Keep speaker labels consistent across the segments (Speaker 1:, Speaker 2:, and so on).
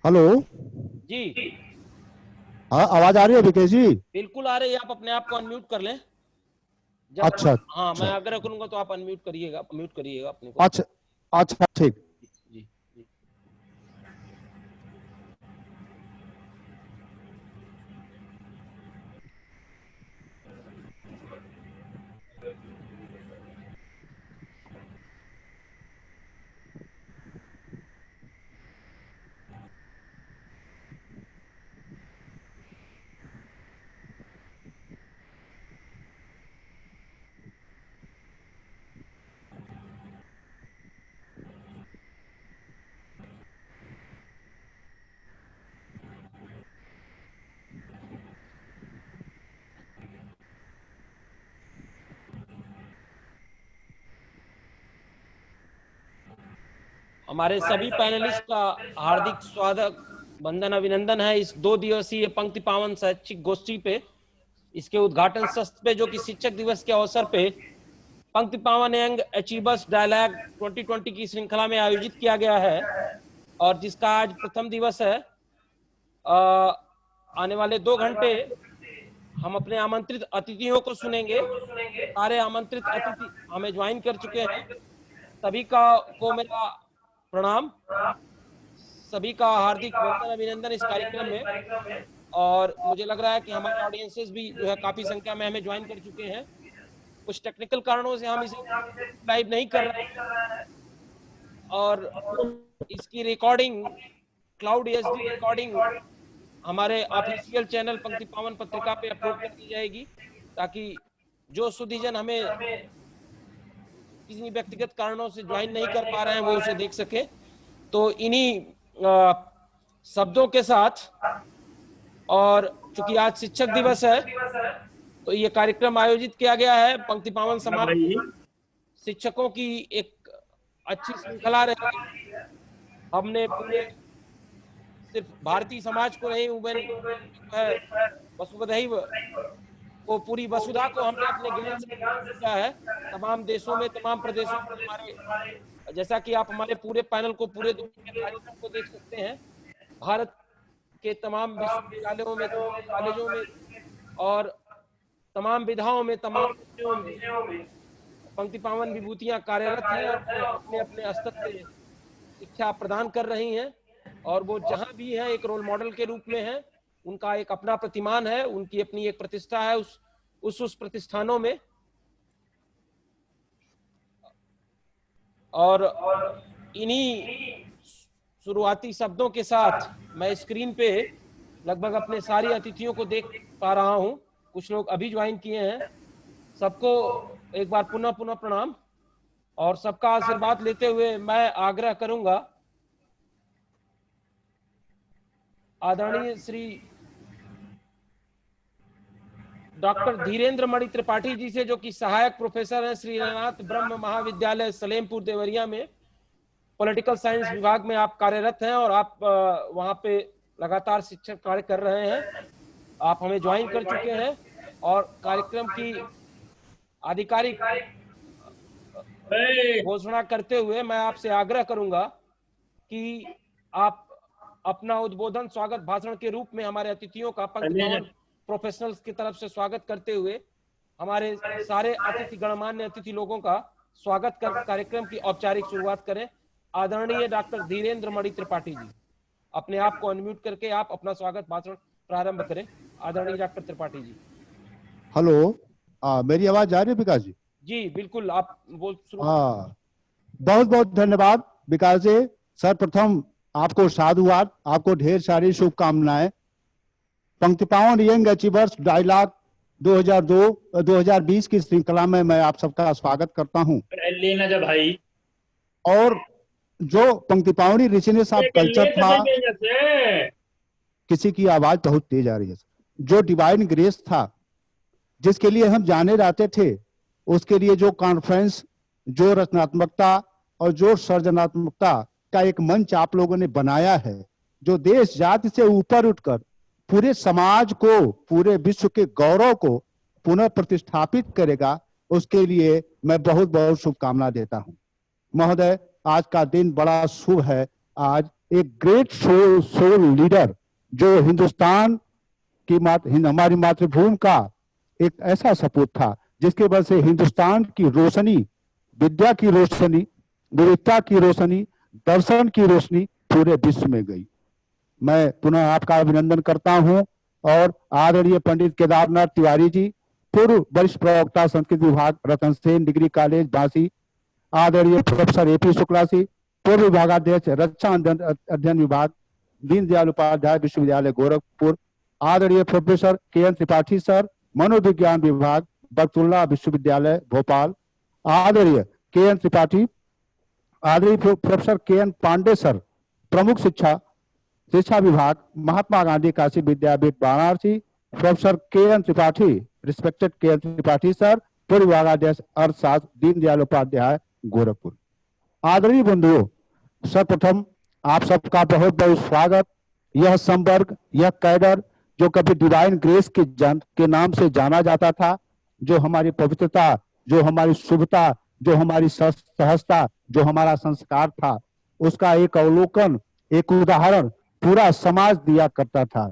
Speaker 1: Hello.
Speaker 2: जी
Speaker 1: हाँ, आवाज आ रही है विकेश जी?
Speaker 2: बिल्कुल आ रही है। आप अपने आप को अनम्यूट कर लें। जब
Speaker 1: अच्छा
Speaker 2: हाँ, मैं
Speaker 1: अच्छा
Speaker 2: आग्रह करूंगा तो आप अनम्यूट करिएगा, म्यूट करिएगा अपने को।
Speaker 1: अच्छा। अच्छा ठीक।
Speaker 2: जी जी। हमारे सभी पैनलिस्ट का हार्दिक स्वागत, वंदन, अभिनंदन है इस 2 दिवसीय पंक्ति पावन शैक्षिक गोष्ठी पे। इसके उद्घाटन सत्र पे, जो कि शिक्षक दिवस के अवसर पे पंक्ति पावन यंग अचीवर्स डायलॉग 2020 की श्रृंखला में आयोजित किया गया है, और जिसका आज प्रथम दिवस है। आने वाले 2 घंटे हम अपने आमंत्रित अतिथियों को सुनेंगे। सारे आमंत्रित अतिथि हमें ज्वाइन कर चुके हैं। सभी का को मेरा प्रणाम, सभी का हार्दिक वंदन, अभिनंदन इस कार्यक्रम में। और मुझे लग रहा है कि हमारे ऑडियंसेस भी जो है काफी संख्या में हमें ज्वाइन कर चुके हैं। कुछ टेक्निकल कारणों से हम इसे लाइव नहीं कर रहे हैं, और इसकी रिकॉर्डिंग, क्लाउड एसडी रिकॉर्डिंग हमारे ऑफिशियल चैनल पंक्ति पावन पत्रिका पे अपलोड कर दी जाएगी, ताकि जो सुधीजन हमें किसी व्यक्तिगत कारणों से ज्वाइन नहीं कर पा रहे हैं वो उसे देख सके। तो इन्हीं शब्दों के साथ, और चूंकि आज शिक्षक दिवस है, तो ये कार्यक्रम आयोजित किया गया है। पंक्ति पावन समाज शिक्षकों की एक अच्छी श्रृंखला रही है। हमने पूरे सिर्फ भारतीय समाज को नहीं, जो है वसुधैव को, पूरी वसुधा को हमने अपने ज्ञान से किया है। तमाम देशों में, तमाम प्रदेशों में हमारे, जैसा कि आप हमारे पूरे पैनल को, पूरे दुनिया के कार्यक्रम को देख सकते हैं। भारत के तमाम विश्वविद्यालयों में, तमाम कॉलेजों में और तमाम विधाओं में, तमाम विषयों में पंक्ति पावन विभूतियां कार्यरत हैं, और वो अपने अपने स्तर पे शिक्षा प्रदान कर रही हैं। और वो जहां भी हैं एक रोल मॉडल के रूप में है। उनका एक अपना प्रतिमान है, उनकी अपनी एक प्रतिष्ठा है उस प्रतिष्ठानों में। और इन्हीं शुरुआती शब्दों के साथ मैं स्क्रीन पे लगभग अपने सारे अतिथियों को देख पा रहा हूं। कुछ लोग अभी ज्वाइन किए हैं। सबको एक बार पुनः पुनः प्रणाम, और सबका आशीर्वाद लेते हुए मैं आग्रह करूंगा आदरणीय श्री डॉक्टर धीरेन्द्र मणि त्रिपाठी जी से, जो कि सहायक प्रोफेसर हैं श्री रंगनाथ ब्रह्म महाविद्यालय सलेमपुर देवरिया में। पॉलिटिकल साइंस विभाग में आप कार्यरत हैं, और आप वहां पे लगातार शिक्षक कार्य कर रहे हैं। आप हमें ज्वाइन कर चुके हैं, और कार्यक्रम की आधिकारिक घोषणा करते हुए मैं आपसे आग्रह करूंगा कि आप अपना उद्बोधन स्वागत भाषण के रूप में हमारे अतिथियों का पंक्ति पावन प्रोफेशनल्स की तरफ से स्वागत करते हुए हमारे सारे अतिथि, गणमान्य अतिथि लोगों का स्वागत कर कार्यक्रम की औपचारिक शुरुआत करें। आदरणीय डॉक्टर धीरेन्द्र मणि त्रिपाठी जी, अपने आप को अनम्यूट करके आप अपना स्वागत भाषण प्रारंभ करें। आदरणीय डॉक्टर त्रिपाठी जी।
Speaker 1: हेलो। मेरी आवाज जा रही है विकास जी?
Speaker 2: जी बिल्कुल, आप बोल शुरू।
Speaker 1: हाँ, बहुत बहुत धन्यवाद विकास जी। सर्वप्रथम आपको साधुवाद, आपको ढेर सारी शुभकामनाएं। पंक्ति पावन यंग अचीवर्स डायलॉग 2020 की श्रृंखला में मैं आप सबका स्वागत करता हूं।
Speaker 3: लेना जा भाई।
Speaker 1: और जो पंक्ति पावनी रिचनेस ऑफ कल्चर था, किसी की आवाज बहुत तेज आ रही है। जो डिवाइन ग्रेस था, जिसके लिए हम जाने जाते थे, उसके लिए जो कॉन्फ्रेंस, जो रचनात्मकता और जो सृजनात्मकता का एक मंच आप लोगों ने बनाया है, जो देश जाति से ऊपर उठकर पूरे समाज को, पूरे विश्व के गौरव को पुनः प्रतिष्ठापित करेगा, उसके लिए मैं बहुत बहुत शुभकामना देता हूं। महोदय, आज का दिन बड़ा शुभ है। आज एक ग्रेट सोल लीडर जो हिंदुस्तान की हमारी मातृभूमि का एक ऐसा सपूत था जिसके वजह से हिंदुस्तान की रोशनी, विद्या की रोशनी, विविधता की रोशनी, दर्शन की रोशनी पूरे विश्व में गई। मैं पुनः आपका अभिनंदन करता हूं और आदरणीय पंडित केदारनाथ तिवारी जी, पूर्व वरिष्ठ प्रवक्ता संस्कृत विभाग रतन सेन डिग्री कॉलेज बांसी, आदरणीय प्रोफेसर एपी शुक्ला जी, पूर्व विभागाध्यक्ष रक्षा अध्ययन विभाग दीनदयाल उपाध्याय विश्वविद्यालय गोरखपुर, आदरणीय प्रोफेसर के.एन. त्रिपाठी सर, मनोविज्ञान विभाग बरकतुल्लाह विश्वविद्यालय भोपाल, आदरणीय के.एन. त्रिपाठी, आदरणीय प्रोफेसर के.एन. पांडे सर, प्रमुख शिक्षा विभाग Mahatma Gandhi Kashi Vidyapith Varanasi, professor K N. Tripathi, respected K N. Tripathi sir, पूर्व विभागाध्यक्ष अर्थशास्त्र दीनदयाल उपाध्याय गोरखपुर। आदरणीय बंधुओं, सर्वप्रथम आप सबका बहुत बहुत स्वागत। यह संवर्ग, यह कैडर जो कभी डिवाइन ग्रेस के नाम से जाना जाता था, जो हमारी पवित्रता, जो हमारी शुभता, जो हमारी सहजता, जो हमारा संस्कार था, उसका एक अवलोकन, एक उदाहरण पूरा समाज दिया करता था।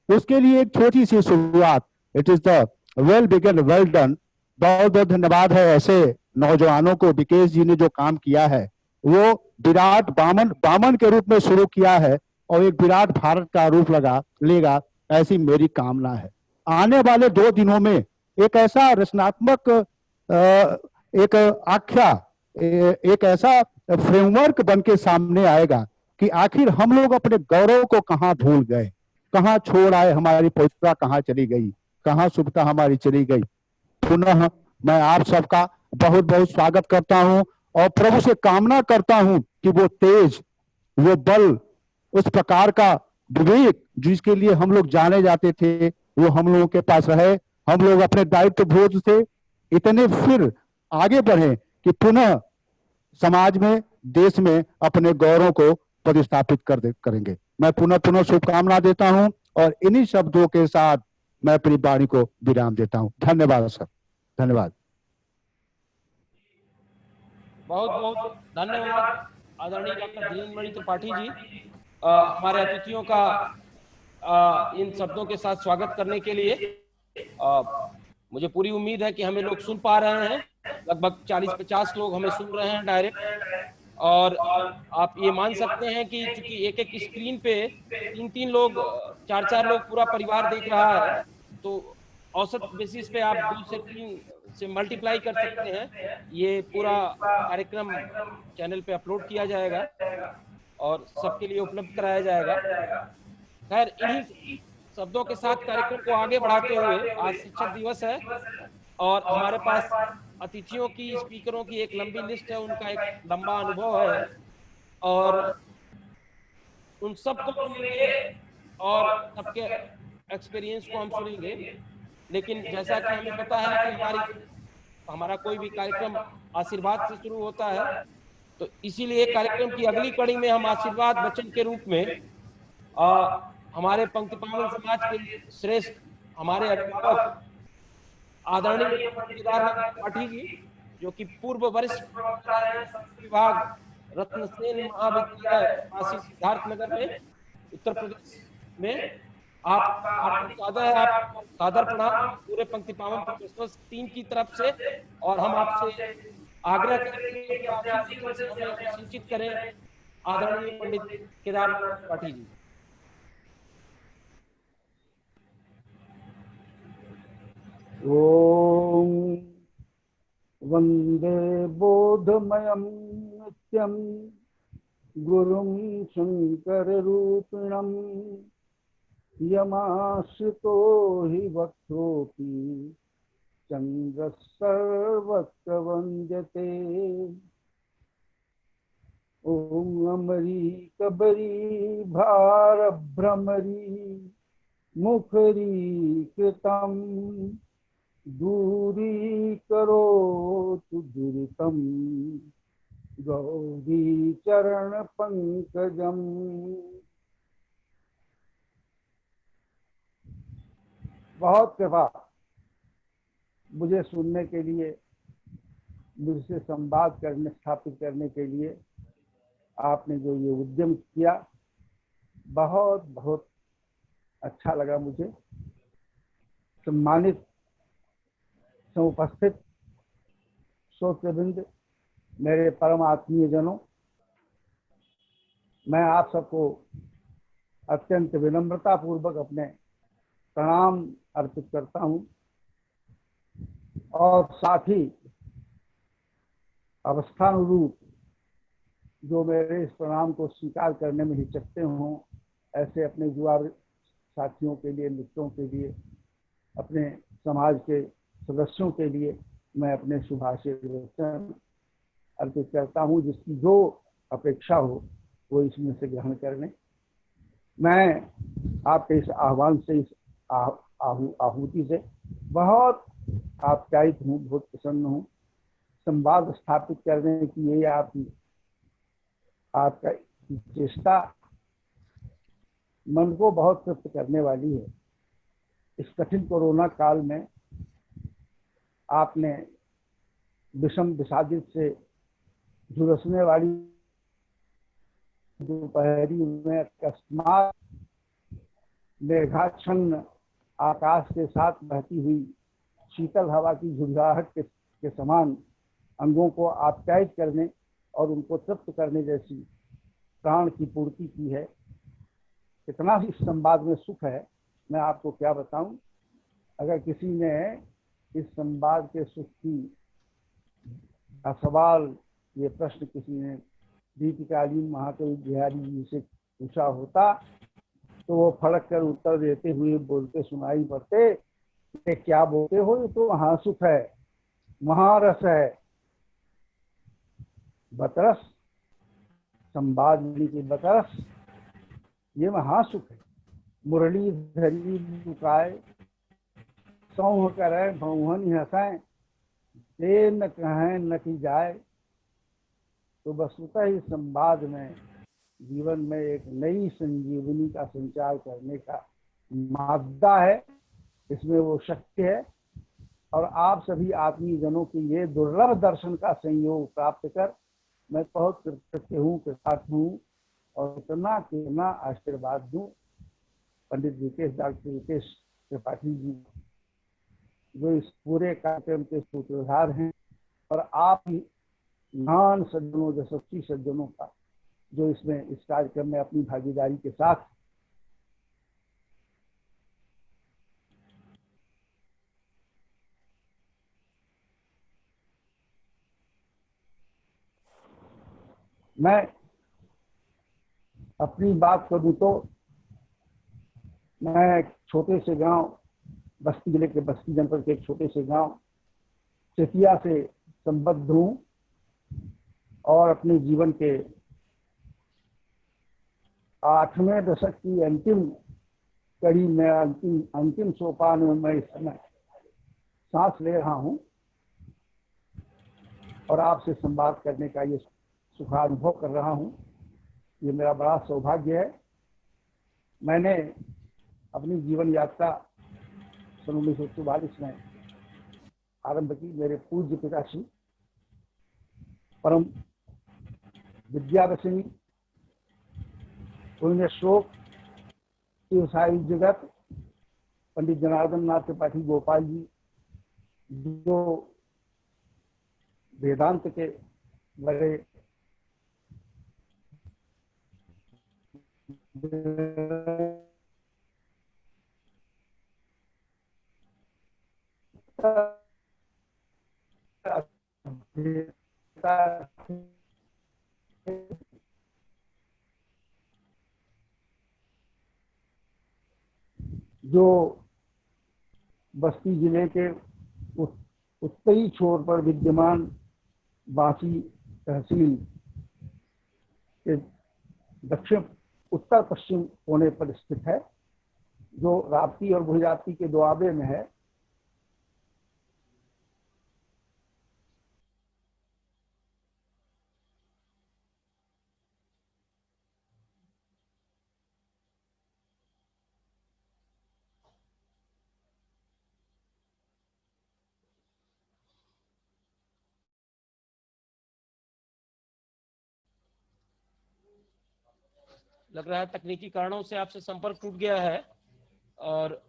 Speaker 1: उसके लिए एक छोटी सी शुरुआत, it is the well begin well done. बहुत बहुत धन्यवाद है ऐसे नौजवानों को। विकेश जी ने जो काम किया है वो विराट बामन के रूप में शुरू किया है और एक विराट भारत का रूप लेगा, ऐसी मेरी कामना है। आने वाले 2 दिनों में एक ऐसा रचनात्मक एक आख्या, एक ऐसा फ्रेमवर्क बन के सामने आएगा कि आखिर हम लोग अपने गौरव को कहाँ भूल गए, कहाँ छोड़ आए, हमारी पवित्रता कहाँ चली गई, कहाँ शुभता हमारी चली गई। पुनः मैं आप सबका बहुत बहुत स्वागत करता हूं और प्रभु से कामना करता हूं कि वो तेज, वो बल, उस प्रकार का विवेक जिसके लिए हम लोग जाने जाते थे, वो हम लोगों के पास रहे। हम लोग अपने दायित्व बोध से इतने फिर आगे बढ़े कि पुनः समाज में, देश में अपने गौरव को प्रतिस्थापित करेंगे। मैं पुनः शुभकामना देता हूं और इन्हीं शब्दों के साथ मैं अपनी वाणी को विराम देता हूं। धन्यवाद सर, धन्यवाद।
Speaker 2: बहुत बहुत धन्यवाद आदरणीय डॉक्टर धीरेन्द्र त्रिपाठी जी, हमारे अतिथियों का इन शब्दों के साथ स्वागत करने के लिए। मुझे पूरी उम्मीद है कि हमें लोग सुन पा रहे हैं, लगभग 40-50 लोग हमें सुन रहे हैं डायरेक्ट। और आप ये मान सकते हैं कि चूंकि एक एक स्क्रीन पे 3-3 लोग, 4-4 लोग पूरा परिवार देख रहा है, तो औसत बेसिस पे आप 2 से 3 से मल्टीप्लाई कर सकते हैं। ये पूरा कार्यक्रम चैनल पे अपलोड किया जाएगा और सबके लिए उपलब्ध कराया जाएगा। खैर, इन्हीं शब्दों के साथ कार्यक्रम को आगे बढ़ाते हुए, आज शिक्षक दिवस है और हमारे पास अतिथियों की, स्पीकरों की एक लंबी लिस्ट है, उनका एक लंबा अनुभव है और उन सबको सुनेंगे और सबके एक्सपीरियंस को हम सुनेंगे। लेकिन जैसा कि हमें पता है कि हमारा कोई भी कार्यक्रम आशीर्वाद से शुरू होता है, तो इसीलिए कार्यक्रम की अगली कड़ी में हम आशीर्वाद वचन के रूप में हमारे पंक्ति पावन समाज के श्रेष्ठ, हमारे अभिभावक आदरणीय केदारनाथ त्रिपाठी जी, जो कि पूर्व वरिष्ठ प्रवक्ता हैं संस्कृत विभाग रत्न सेन महाविद्यालय काशी सिद्धार्थनगर में, उत्तर प्रदेश में। आपका हार्दिक स्वागत है, आपका सादर प्रणाम पूरे पंक्ति पावन प्रोफेशनल्स टीम की तरफ से। और हम आपसे आग्रह करेंगे कि आप इसी वचन से हमें सिंचित करें, आदरणीय पंडित केदारनाथ त्रिपाठी जी।
Speaker 3: ओम वंदे बोधमयं नित्यं गुरुं शंकररूपिणं यमाश्रितो हि वक्त्रोऽपि चन्द्रः सर्वत्र वन्द्यते। ओम अमरीकबरी भारभ्रमरी मुखरी कृतं दूरीकरोतु दुरितं गौरी चरण पंकजम। बहुत कृपा मुझे सुनने के लिए, मुझसे संवाद करने, स्थापित करने के लिए आपने जो ये उद्यम किया, बहुत बहुत अच्छा लगा मुझे। सम्मानित समुपस्थित श्रोतृवृंद, मेरे परम आत्मीय जनों, मैं आप सबको अत्यंत विनम्रता पूर्वक अपने प्रणाम अर्पित करता हूं और साथ ही अवस्थानुरूप जो मेरे इस प्रणाम को स्वीकार करने में हिचकते हों, ऐसे अपने युवा साथियों के लिए, मित्रों के लिए, अपने समाज के सदस्यों के लिए मैं अपने शुभाशीर्वचन अर्पित करता हूं। जिसकी जो अपेक्षा हो वो इसमें से ग्रहण कर लें। मैं आपके इस आह्वान से, इस आहुति से बहुत आप्यायित हूँ, बहुत प्रसन्न हूँ। संवाद स्थापित करने की ये आपका चेष्टा मन को बहुत तृप्त करने वाली है। इस कठिन कोरोना काल में आपने विषम विषादित से झुलसने वाली दोपहरी में अकस्मात मेघाच्छन्न आकाश के साथ बहती हुई शीतल हवा की झुंझुनाहट के समान अंगों को आप्यायित करने और उनको तृप्त करने जैसी प्राण की पूर्ति की है। कितना ही इस संवाद में सुख है, मैं आपको क्या बताऊं। अगर किसी ने इस संवाद के सुख की का सवाल, ये प्रश्न किसी ने दीपिकालीन महाकवि बिहारी जी से पूछा होता तो वो फड़क कर उत्तर देते हुए बोलते सुनाई पड़ते, ये क्या बोलते हो, ये तो महासुख है, महारस है। बतरस, संवाद की बतरस, ये महासुख है। मुरली धरी लुकाए, सौह करे भौहन हंसाए, दे न कहें न की जाए। तो वस्तुतः इस संवाद में जीवन में एक नई संजीवनी का संचार करने का मादा है, इसमें वो शक्ति है। और आप सभी आत्मीय जनों की ये दुर्लभ दर्शन का संयोग प्राप्त कर मैं बहुत कृतज्ञ हूँ, कृतार्थ हूँ और इतना आशीर्वाद दूं पंडित रितेश, डॉक्टर रितेश त्रिपाठी जी, जो इस पूरे कार्यक्रम के सूत्रधार हैं, और आप ही महान सज्जनों, यशस्वी सज्जनों का जो इसमें इस कार्यक्रम में अपनी भागीदारी के साथ मैं अपनी बात करूं तो मैं एक छोटे से गांव, बस्ती जिले के बस्ती जनपद के एक छोटे से गांव चेतिया से संबद्ध हूं और अपने जीवन के 8वें दशक की अंतिम कड़ी में, अंतिम सोपान में मैं इस समय सांस ले रहा हूं और आपसे संवाद करने का ये सुखानुभव कर रहा हूं। ये मेरा बड़ा सौभाग्य है। मैंने अपनी जीवन यात्रा सन 1944 में आरंभ की। मेरे पूज्य पिताश्री परम विद्यादर्शिनी पुण्य श्लोक शिवसाई जगत पंडित जनार्दन नाथ त्रिपाठी गोपाल जी, जो वेदांत के बड़े जो बस्ती जिले के उत्तरी छोर पर विद्यमान बांसी तहसील के दक्षिण उत्तर पश्चिम कोने पर स्थित है, जो राप्ती और भुजराप्ती के दोआबे में है।
Speaker 2: लग रहा है तकनीकी कारणों से आपसे संपर्क टूट गया है और